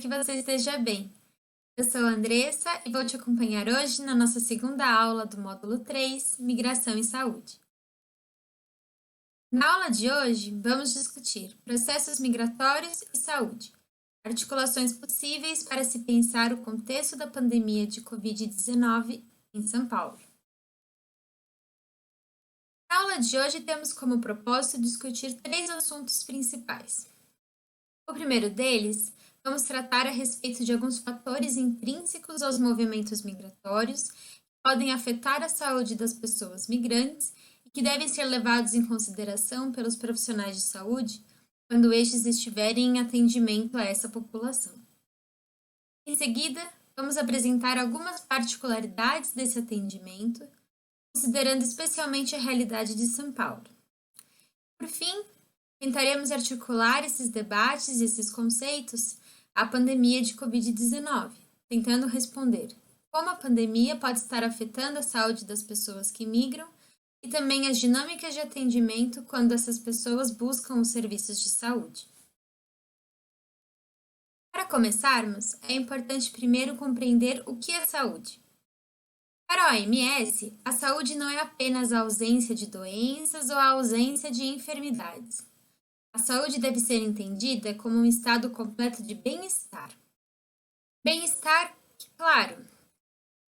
que você esteja bem. Eu sou a Andressa e vou te acompanhar hoje na nossa segunda aula do módulo 3, Migração e Saúde. Na aula de hoje, vamos discutir processos migratórios e saúde, articulações possíveis para se pensar o contexto da pandemia de Covid-19 em São Paulo. Na aula de hoje, temos como propósito discutir três assuntos principais. O primeiro deles, vamos tratar a respeito de alguns fatores intrínsecos aos movimentos migratórios que podem afetar a saúde das pessoas migrantes e que devem ser levados em consideração pelos profissionais de saúde quando estes estiverem em atendimento a essa população. Em seguida, vamos apresentar algumas particularidades desse atendimento, considerando especialmente a realidade de São Paulo. Por fim, tentaremos articular esses debates e esses conceitos à pandemia de Covid-19, tentando responder como a pandemia pode estar afetando a saúde das pessoas que migram e também as dinâmicas de atendimento quando essas pessoas buscam os serviços de saúde. Para começarmos, é importante primeiro compreender o que é saúde. Para a OMS, a saúde não é apenas a ausência de doenças ou a ausência de enfermidades. A saúde deve ser entendida como um estado completo de bem-estar. Bem-estar que, claro,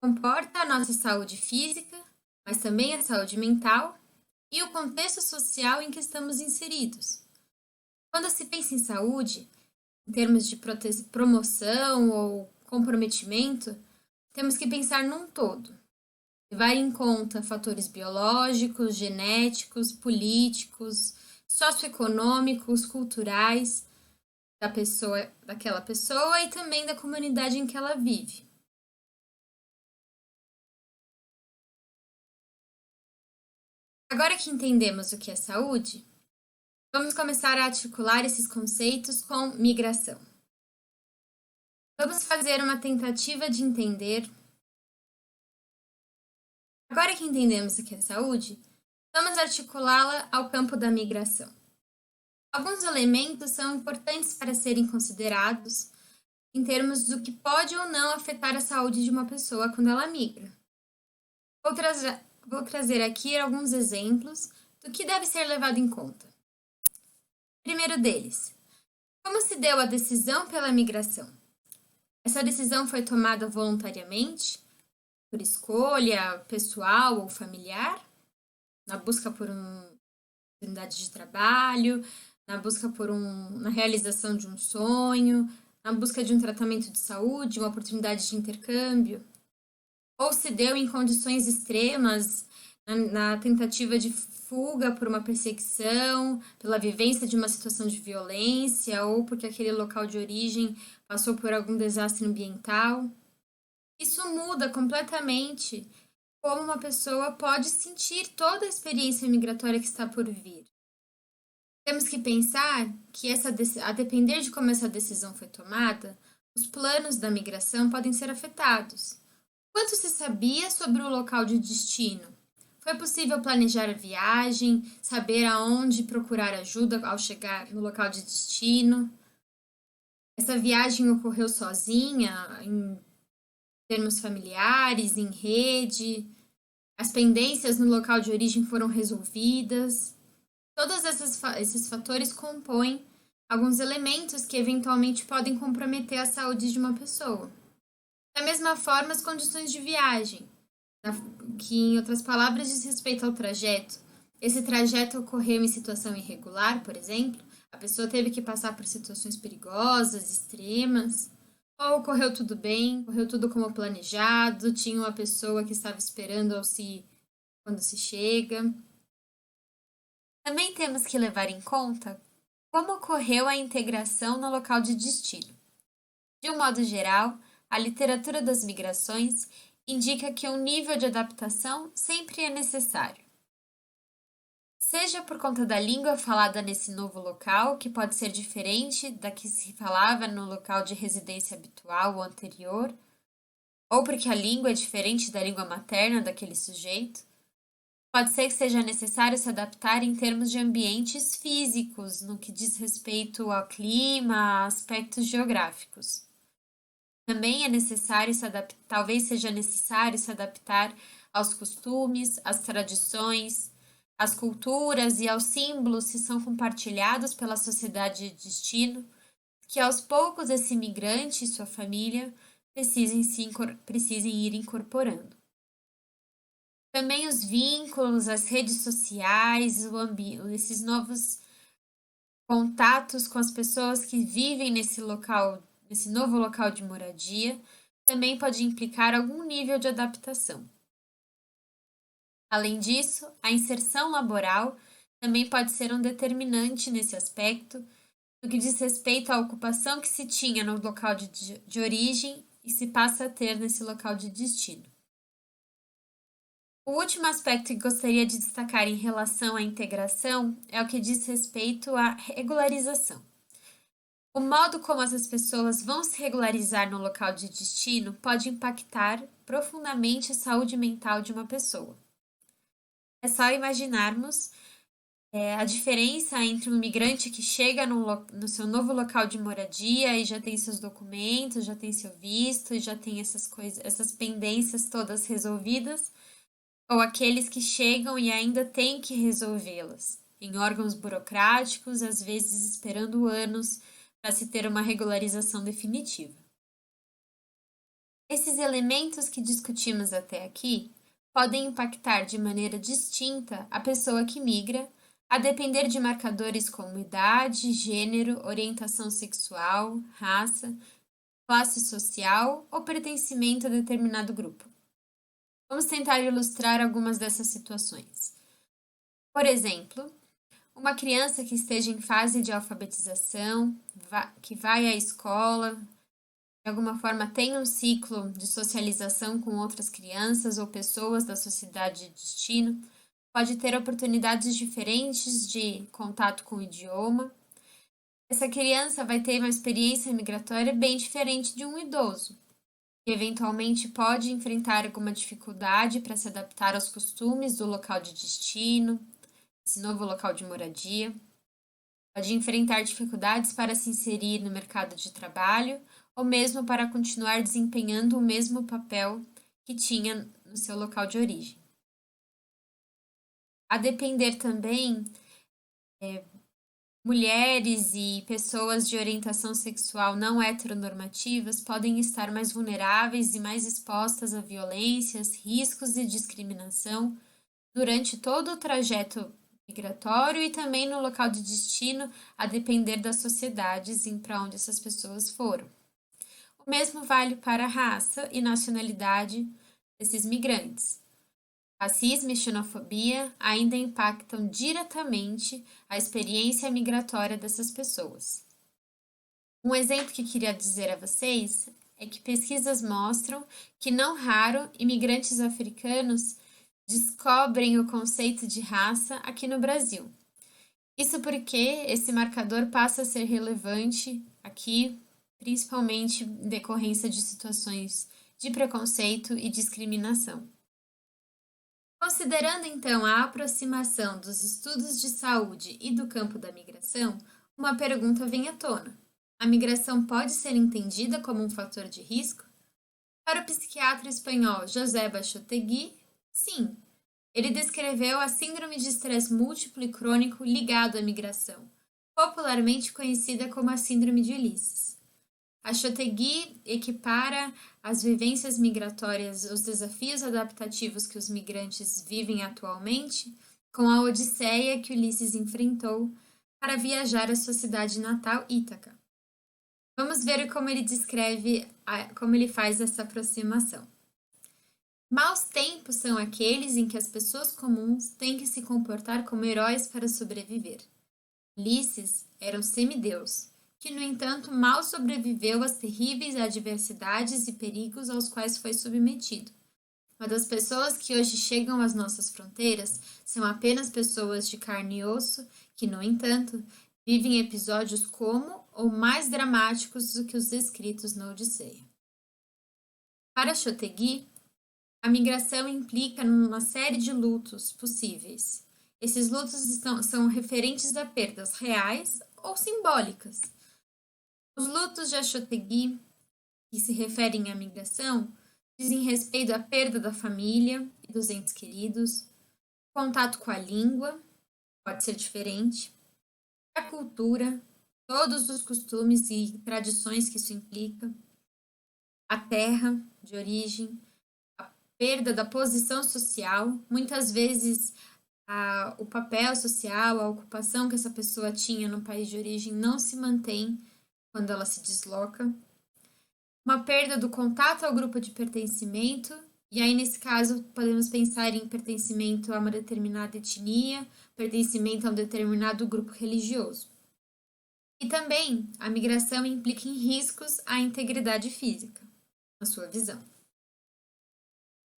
comporta a nossa saúde física, mas também a saúde mental e o contexto social em que estamos inseridos. Quando se pensa em saúde, em termos de promoção ou comprometimento, temos que pensar num todo. Levar em conta fatores biológicos, genéticos, políticos, socioeconômicos, culturais daquela pessoa e também da comunidade em que ela vive. Agora que entendemos o que é saúde, vamos começar a articular esses conceitos com migração. Vamos fazer uma tentativa de entender. Agora que entendemos o que é saúde, vamos articulá-la ao campo da migração. Alguns elementos são importantes para serem considerados em termos do que pode ou não afetar a saúde de uma pessoa quando ela migra. Vou trazer aqui alguns exemplos do que deve ser levado em conta. Primeiro deles, como se deu a decisão pela migração? Essa decisão foi tomada voluntariamente, por escolha pessoal ou familiar, na busca por uma oportunidade de trabalho, na busca na realização de um sonho, na busca de um tratamento de saúde, uma oportunidade de intercâmbio, ou se deu em condições extremas, na tentativa de fuga por uma perseguição, pela vivência de uma situação de violência, ou porque aquele local de origem passou por algum desastre ambiental. Isso muda completamente como uma pessoa pode sentir toda a experiência migratória que está por vir. Temos que pensar que, a depender de como essa decisão foi tomada, os planos da migração podem ser afetados. Quanto se sabia sobre o local de destino? Foi possível planejar a viagem, saber aonde procurar ajuda ao chegar no local de destino? Essa viagem ocorreu sozinha, em termos familiares, em rede? As pendências no local de origem foram resolvidas? Todos esses fatores compõem alguns elementos que eventualmente podem comprometer a saúde de uma pessoa. Da mesma forma, as condições de viagem, que, em outras palavras, diz respeito ao trajeto. Esse trajeto ocorreu em situação irregular, por exemplo, a pessoa teve que passar por situações perigosas, extremas, ou ocorreu tudo bem, ocorreu tudo como planejado, tinha uma pessoa que estava esperando quando se chega. Também temos que levar em conta como ocorreu a integração no local de destino. De um modo geral, a literatura das migrações indica que um nível de adaptação sempre é necessário. Seja por conta da língua falada nesse novo local, que pode ser diferente da que se falava no local de residência habitual ou anterior, ou porque a língua é diferente da língua materna daquele sujeito, pode ser que seja necessário se adaptar em termos de ambientes físicos, no que diz respeito ao clima, a aspectos geográficos. Também é necessário se adaptar, talvez seja necessário se adaptar aos costumes, às tradições, às culturas e aos símbolos que são compartilhados pela sociedade de destino, que aos poucos esse imigrante e sua família precisem ir incorporando. Também os vínculos, as redes sociais, esses novos contatos com as pessoas que vivem nesse local, nesse novo local de moradia, também pode implicar algum nível de adaptação. Além disso, a inserção laboral também pode ser um determinante nesse aspecto, no que diz respeito à ocupação que se tinha no local de origem e se passa a ter nesse local de destino. O último aspecto que gostaria de destacar em relação à integração é o que diz respeito à regularização. O modo como essas pessoas vão se regularizar no local de destino pode impactar profundamente a saúde mental de uma pessoa. É só imaginarmos a diferença entre um imigrante que chega no seu novo local de moradia e já tem seus documentos, já tem seu visto e já tem essas coisas, essas pendências todas resolvidas, ou aqueles que chegam e ainda têm que resolvê-las, em órgãos burocráticos, às vezes esperando anos para se ter uma regularização definitiva. Esses elementos que discutimos até aqui podem impactar de maneira distinta a pessoa que migra, a depender de marcadores como idade, gênero, orientação sexual, raça, classe social ou pertencimento a determinado grupo. Vamos tentar ilustrar algumas dessas situações. Por exemplo, uma criança que esteja em fase de alfabetização, que vai à escola, de alguma forma tem um ciclo de socialização com outras crianças ou pessoas da sociedade de destino, pode ter oportunidades diferentes de contato com o idioma. Essa criança vai ter uma experiência migratória bem diferente de um idoso, que eventualmente pode enfrentar alguma dificuldade para se adaptar aos costumes do local de destino, esse novo local de moradia. Pode enfrentar dificuldades para se inserir no mercado de trabalho ou mesmo para continuar desempenhando o mesmo papel que tinha no seu local de origem. A depender também, mulheres e pessoas de orientação sexual não heteronormativas podem estar mais vulneráveis e mais expostas a violências, riscos e discriminação durante todo o trajeto migratório e também no local de destino, a depender das sociedades para onde essas pessoas foram. O mesmo vale para a raça e nacionalidade desses migrantes. Racismo e xenofobia ainda impactam diretamente a experiência migratória dessas pessoas. Um exemplo que queria dizer a vocês é que pesquisas mostram que, não raro, imigrantes africanos descobrem o conceito de raça aqui no Brasil. Isso porque esse marcador passa a ser relevante aqui, principalmente em decorrência de situações de preconceito e discriminação. Considerando então a aproximação dos estudos de saúde e do campo da migração, uma pergunta vem à tona: a migração pode ser entendida como um fator de risco? Para o psiquiatra espanhol José Bachotegui, sim. Ele descreveu a síndrome de estresse múltiplo e crônico ligado à migração, popularmente conhecida como a síndrome de Ulisses. Bachotegui equipara as vivências migratórias, os desafios adaptativos que os migrantes vivem atualmente, com a odisseia que Ulisses enfrentou para viajar à sua cidade natal, Ítaca. Vamos ver como ele descreve, como ele faz essa aproximação. Maus tempos são aqueles em que as pessoas comuns têm que se comportar como heróis para sobreviver. Ulisses era um semideus, que, no entanto, mal sobreviveu às terríveis adversidades e perigos aos quais foi submetido. Mas as pessoas que hoje chegam às nossas fronteiras são apenas pessoas de carne e osso que, no entanto, vivem episódios como ou mais dramáticos do que os descritos na Odisseia. Para Chotegui, a migração implica numa série de lutos possíveis. Esses lutos são referentes a perdas reais ou simbólicas. Os lutos de Achotegui que se referem à migração dizem respeito à perda da família e dos entes queridos, contato com a língua, pode ser diferente, a cultura, todos os costumes e tradições que isso implica, a terra de origem, a perda da posição social, muitas vezes o papel social, a ocupação que essa pessoa tinha no país de origem não se mantém quando ela se desloca, uma perda do contato ao grupo de pertencimento, e aí nesse caso podemos pensar em pertencimento a uma determinada etnia, pertencimento a um determinado grupo religioso. E também a migração implica em riscos à integridade física, na sua visão.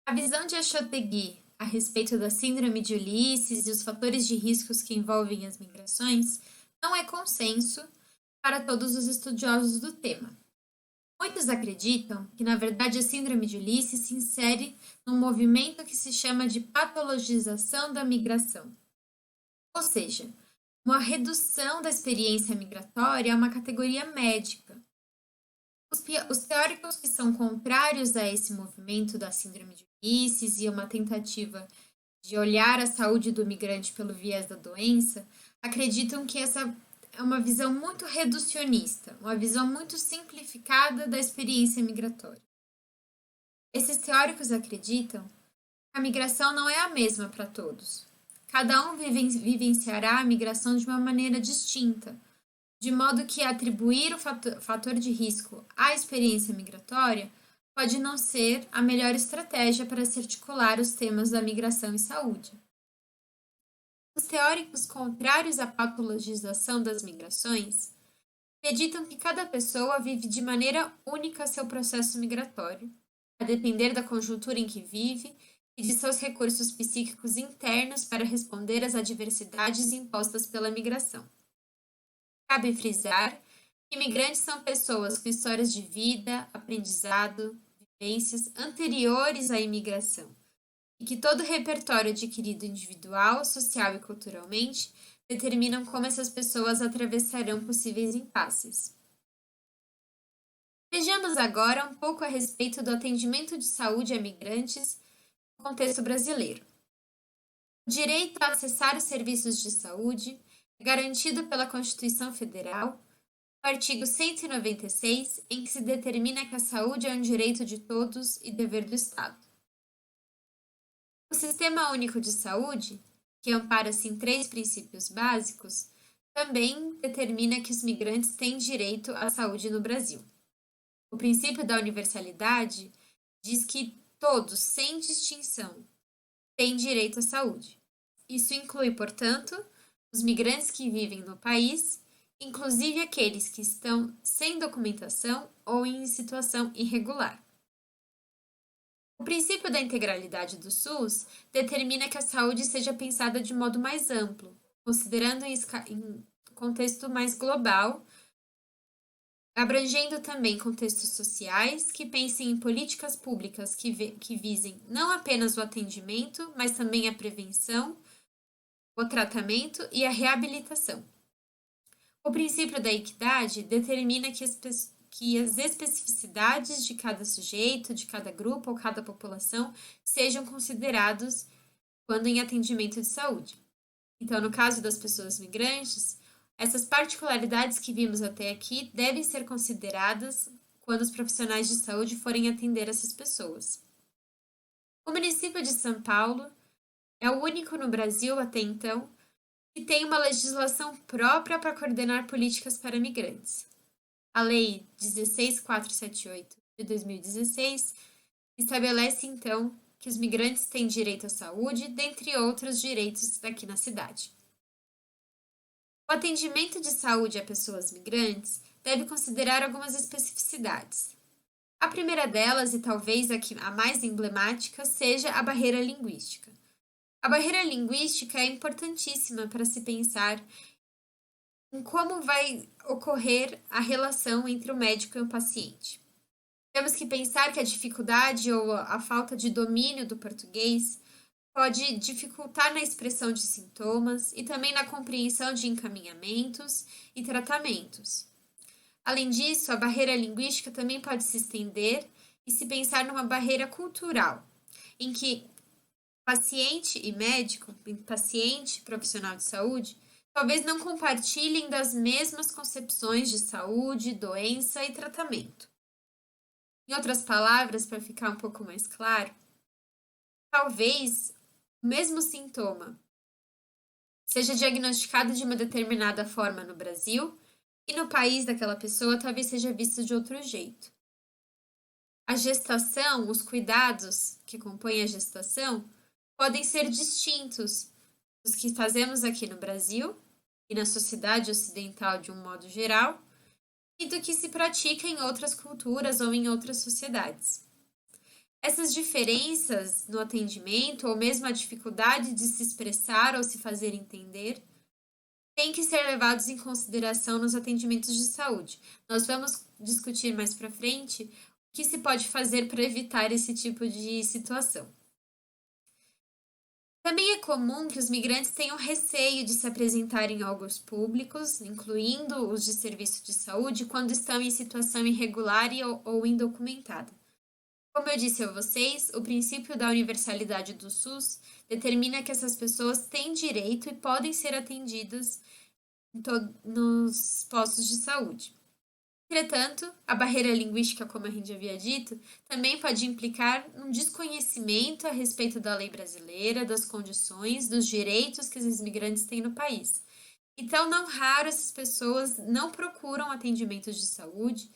A visão de Achotegui a respeito da síndrome de Ulisses e os fatores de riscos que envolvem as migrações não é consenso para todos os estudiosos do tema. Muitos acreditam que, na verdade, a síndrome de Ulisses se insere num movimento que se chama de patologização da migração, ou seja, uma redução da experiência migratória a uma categoria médica. Os teóricos que são contrários a esse movimento da síndrome de Ulisses e a uma tentativa de olhar a saúde do migrante pelo viés da doença, acreditam que essa é uma visão muito reducionista, uma visão muito simplificada da experiência migratória. Esses teóricos acreditam que a migração não é a mesma para todos. Cada um vivenciará a migração de uma maneira distinta, de modo que atribuir o fator de risco à experiência migratória pode não ser a melhor estratégia para se articular os temas da migração e saúde. Os teóricos contrários à patologização das migrações acreditam que cada pessoa vive de maneira única seu processo migratório, a depender da conjuntura em que vive e de seus recursos psíquicos internos para responder às adversidades impostas pela migração. Cabe frisar que imigrantes são pessoas com histórias de vida, aprendizado, vivências anteriores à imigração, e que todo o repertório adquirido individual, social e culturalmente determinam como essas pessoas atravessarão possíveis impasses. Vejamos agora um pouco a respeito do atendimento de saúde a migrantes no contexto brasileiro. O direito a acessar os serviços de saúde é garantido pela Constituição Federal, no artigo 196, em que se determina que a saúde é um direito de todos e dever do Estado. O Sistema Único de Saúde, que ampara-se em 3 princípios básicos, também determina que os migrantes têm direito à saúde no Brasil. O princípio da universalidade diz que todos, sem distinção, têm direito à saúde. Isso inclui, portanto, os migrantes que vivem no país, inclusive aqueles que estão sem documentação ou em situação irregular. O princípio da integralidade do SUS determina que a saúde seja pensada de modo mais amplo, considerando em contexto mais global, abrangendo também contextos sociais que pensem em políticas públicas que visem não apenas o atendimento, mas também a prevenção, o tratamento e a reabilitação. O princípio da equidade determina que as especificidades de cada sujeito, de cada grupo ou cada população sejam considerados quando em atendimento de saúde. Então, no caso das pessoas migrantes, essas particularidades que vimos até aqui devem ser consideradas quando os profissionais de saúde forem atender essas pessoas. O município de São Paulo é o único no Brasil, até então, que tem uma legislação própria para coordenar políticas para migrantes. A Lei 16.478 de 2016 estabelece, então, que os migrantes têm direito à saúde, dentre outros direitos daqui na cidade. O atendimento de saúde a pessoas migrantes deve considerar algumas especificidades. A primeira delas, e talvez a mais emblemática, seja a barreira linguística. A barreira linguística é importantíssima para se pensar em como vai ocorrer a relação entre o médico e o paciente. Temos que pensar que a dificuldade ou a falta de domínio do português pode dificultar na expressão de sintomas e também na compreensão de encaminhamentos e tratamentos. Além disso, a barreira linguística também pode se estender e se pensar numa barreira cultural, em que paciente e médico, paciente e profissional de saúde, talvez não compartilhem das mesmas concepções de saúde, doença e tratamento. Em outras palavras, para ficar um pouco mais claro, talvez o mesmo sintoma seja diagnosticado de uma determinada forma no Brasil e no país daquela pessoa talvez seja visto de outro jeito. A gestação, os cuidados que compõem a gestação, podem ser distintos dos que fazemos aqui no Brasil e na sociedade ocidental de um modo geral, e do que se pratica em outras culturas ou em outras sociedades. Essas diferenças no atendimento, ou mesmo a dificuldade de se expressar ou se fazer entender, têm que ser levados em consideração nos atendimentos de saúde. Nós vamos discutir mais para frente o que se pode fazer para evitar esse tipo de situação. Também é comum que os migrantes tenham receio de se apresentar em órgãos públicos, incluindo os de serviço de saúde, quando estão em situação irregular ou indocumentada. Como eu disse a vocês, o princípio da universalidade do SUS determina que essas pessoas têm direito e podem ser atendidas nos postos de saúde. Entretanto, a barreira linguística, como a gente havia dito, também pode implicar um desconhecimento a respeito da lei brasileira, das condições, dos direitos que os imigrantes têm no país. Então, não raro essas pessoas não procuram atendimentos de saúde,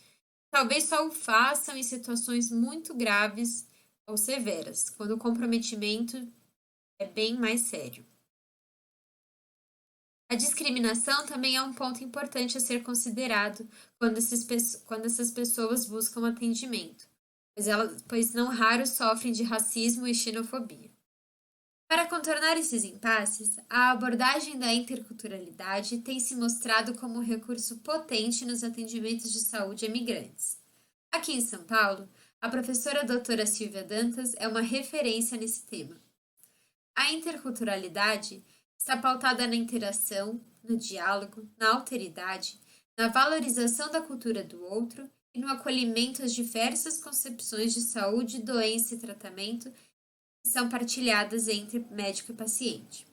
talvez só o façam em situações muito graves ou severas, quando o comprometimento é bem mais sério. A discriminação também é um ponto importante a ser considerado quando essas pessoas buscam atendimento, pois não raro sofrem de racismo e xenofobia. Para contornar esses impasses, a abordagem da interculturalidade tem se mostrado como um recurso potente nos atendimentos de saúde a migrantes. Aqui em São Paulo, a professora doutora Silvia Dantas é uma referência nesse tema. A interculturalidade está pautada na interação, no diálogo, na alteridade, na valorização da cultura do outro e no acolhimento às diversas concepções de saúde, doença e tratamento que são partilhadas entre médico e paciente.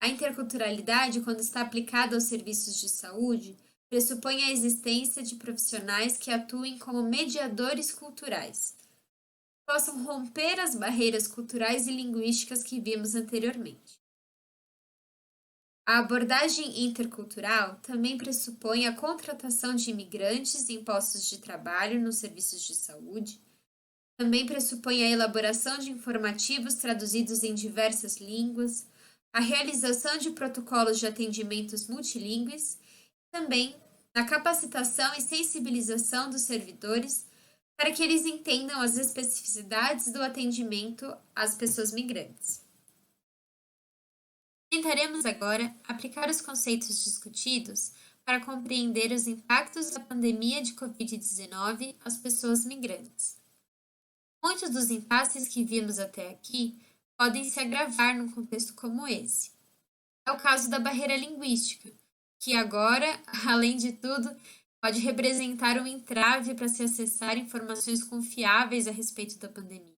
A interculturalidade, quando está aplicada aos serviços de saúde, pressupõe a existência de profissionais que atuem como mediadores culturais, possam romper as barreiras culturais e linguísticas que vimos anteriormente. A abordagem intercultural também pressupõe a contratação de imigrantes em postos de trabalho nos serviços de saúde, também pressupõe a elaboração de informativos traduzidos em diversas línguas, a realização de protocolos de atendimentos multilingües, também na capacitação e sensibilização dos servidores para que eles entendam as especificidades do atendimento às pessoas migrantes. Tentaremos agora aplicar os conceitos discutidos para compreender os impactos da pandemia de Covid-19 às pessoas migrantes. Muitos dos impasses que vimos até aqui podem se agravar num contexto como esse. É o caso da barreira linguística, que agora, além de tudo, pode representar um entrave para se acessar informações confiáveis a respeito da pandemia.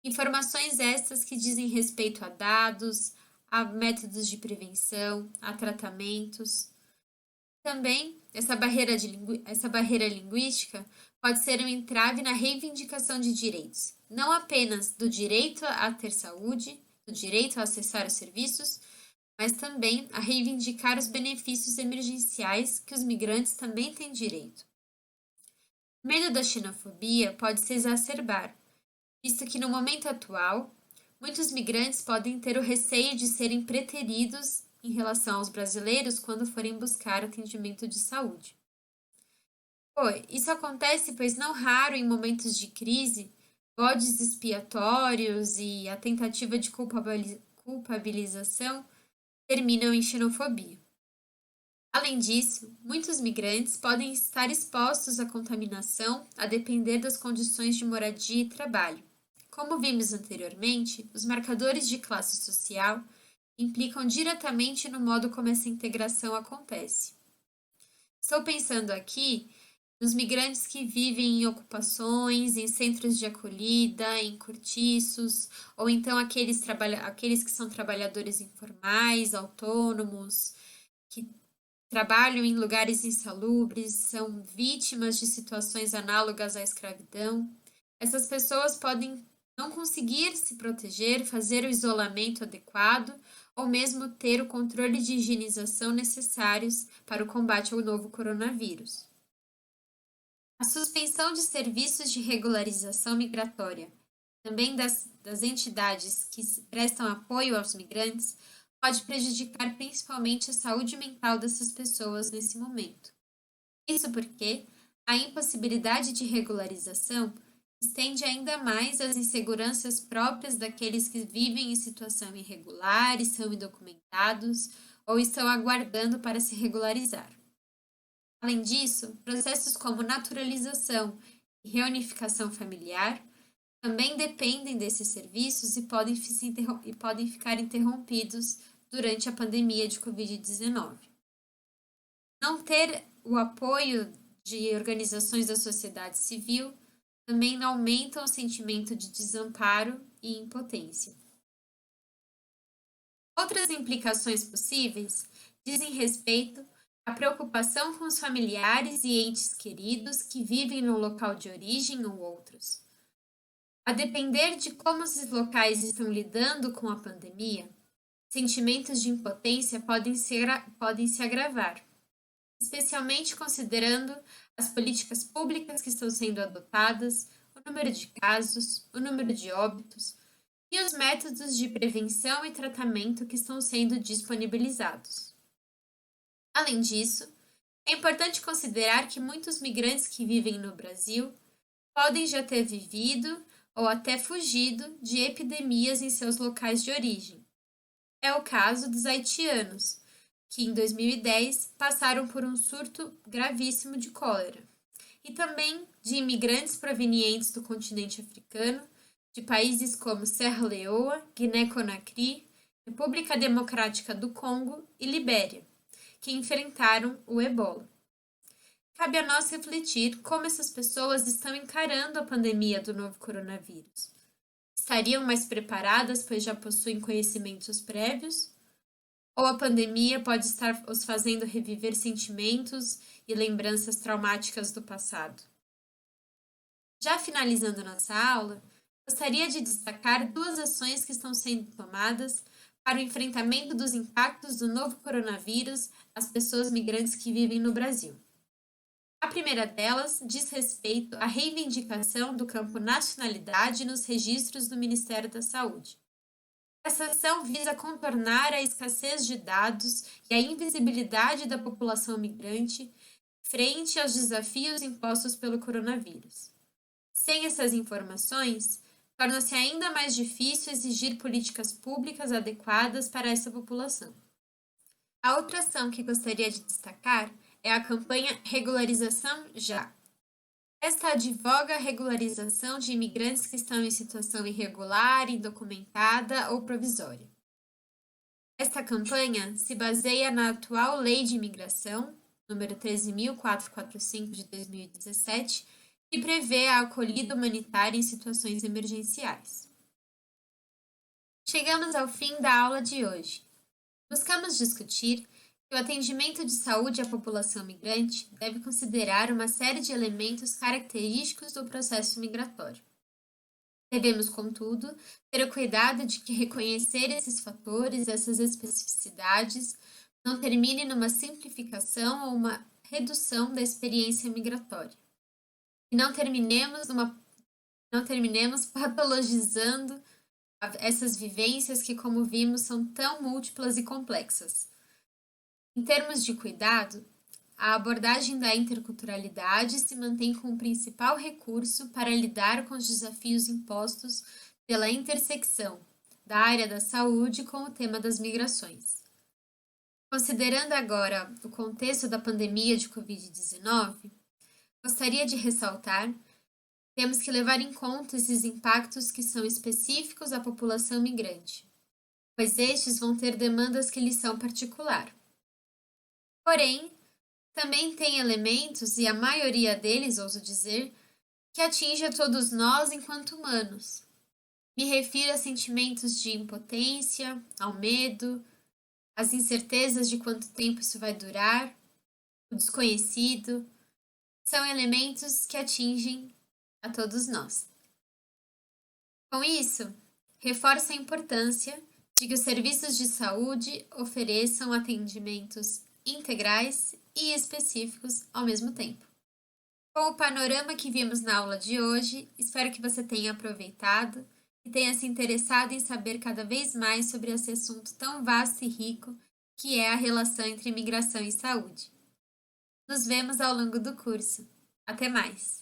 Informações estas que dizem respeito a dados, a métodos de prevenção, a tratamentos. Também, essa barreira linguística pode ser um entrave na reivindicação de direitos, não apenas do direito a ter saúde, do direito a acessar os serviços, mas também a reivindicar os benefícios emergenciais que os migrantes também têm direito. O medo da xenofobia pode se exacerbar, visto que no momento atual, muitos migrantes podem ter o receio de serem preteridos em relação aos brasileiros quando forem buscar atendimento de saúde. Isso acontece, pois não raro em momentos de crise, bodes expiatórios e a tentativa de culpabilização terminam em xenofobia. Além disso, muitos migrantes podem estar expostos à contaminação a depender das condições de moradia e trabalho. Como vimos anteriormente, os marcadores de classe social implicam diretamente no modo como essa integração acontece. Estou pensando aqui nos migrantes que vivem em ocupações, em centros de acolhida, em cortiços, ou então aqueles que são trabalhadores informais, autônomos, que trabalham em lugares insalubres, são vítimas de situações análogas à escravidão. Essas pessoas podem não conseguir se proteger, fazer o isolamento adequado ou mesmo ter o controle de higienização necessários para o combate ao novo coronavírus. A suspensão de serviços de regularização migratória, também das entidades que prestam apoio aos migrantes, pode prejudicar principalmente a saúde mental dessas pessoas nesse momento. Isso porque a impossibilidade de regularização estende ainda mais as inseguranças próprias daqueles que vivem em situação irregular e são indocumentados ou estão aguardando para se regularizar. Além disso, processos como naturalização e reunificação familiar também dependem desses serviços e podem ficar interrompidos durante a pandemia de Covid-19. Não ter o apoio de organizações da sociedade civil também aumenta o sentimento de desamparo e impotência. Outras implicações possíveis dizem respeito à preocupação com os familiares e entes queridos que vivem no local de origem ou outros. A depender de como esses locais estão lidando com a pandemia, sentimentos de impotência podem se agravar, especialmente considerando as políticas públicas que estão sendo adotadas, o número de casos, o número de óbitos e os métodos de prevenção e tratamento que estão sendo disponibilizados. Além disso, é importante considerar que muitos migrantes que vivem no Brasil podem já ter vivido ou até fugido de epidemias em seus locais de origem. É o caso dos haitianos, que em 2010 passaram por um surto gravíssimo de cólera, e também de imigrantes provenientes do continente africano, de países como Serra Leoa, Guiné-Conakry, República Democrática do Congo e Libéria, que enfrentaram o ebola. Cabe a nós refletir como essas pessoas estão encarando a pandemia do novo coronavírus. Estariam mais preparadas, pois já possuem conhecimentos prévios? Ou a pandemia pode estar os fazendo reviver sentimentos e lembranças traumáticas do passado? Já finalizando nossa aula, gostaria de destacar duas ações que estão sendo tomadas para o enfrentamento dos impactos do novo coronavírus às pessoas migrantes que vivem no Brasil. A primeira delas diz respeito à reivindicação do campo nacionalidade nos registros do Ministério da Saúde. Essa ação visa contornar a escassez de dados e a invisibilidade da população migrante frente aos desafios impostos pelo coronavírus. Sem essas informações, torna-se ainda mais difícil exigir políticas públicas adequadas para essa população. A outra ação que gostaria de destacar é a campanha Regularização Já. Esta advoga a regularização de imigrantes que estão em situação irregular, indocumentada ou provisória. Esta campanha se baseia na atual Lei de Imigração, número 13.445 de 2017, que prevê a acolhida humanitária em situações emergenciais. Chegamos ao fim da aula de hoje. Buscamos discutir que o atendimento de saúde à população migrante deve considerar uma série de elementos característicos do processo migratório. Devemos, contudo, ter o cuidado de que reconhecer esses fatores, essas especificidades, não termine numa simplificação ou uma redução da experiência migratória. E não terminemos patologizando essas vivências que, como vimos, são tão múltiplas e complexas. Em termos de cuidado, a abordagem da interculturalidade se mantém como principal recurso para lidar com os desafios impostos pela intersecção da área da saúde com o tema das migrações. Considerando agora o contexto da pandemia de Covid-19, gostaria de ressaltar que temos que levar em conta esses impactos que são específicos à população migrante, pois estes vão ter demandas que lhes são particular. Porém, também tem elementos, e a maioria deles, ouso dizer, que atinge a todos nós enquanto humanos. Me refiro a sentimentos de impotência, ao medo, às incertezas de quanto tempo isso vai durar, o desconhecido. São elementos que atingem a todos nós. Com isso, reforço a importância de que os serviços de saúde ofereçam atendimentos integrais e específicos ao mesmo tempo. Com o panorama que vimos na aula de hoje, espero que você tenha aproveitado e tenha se interessado em saber cada vez mais sobre esse assunto tão vasto e rico que é a relação entre imigração e saúde. Nos vemos ao longo do curso. Até mais!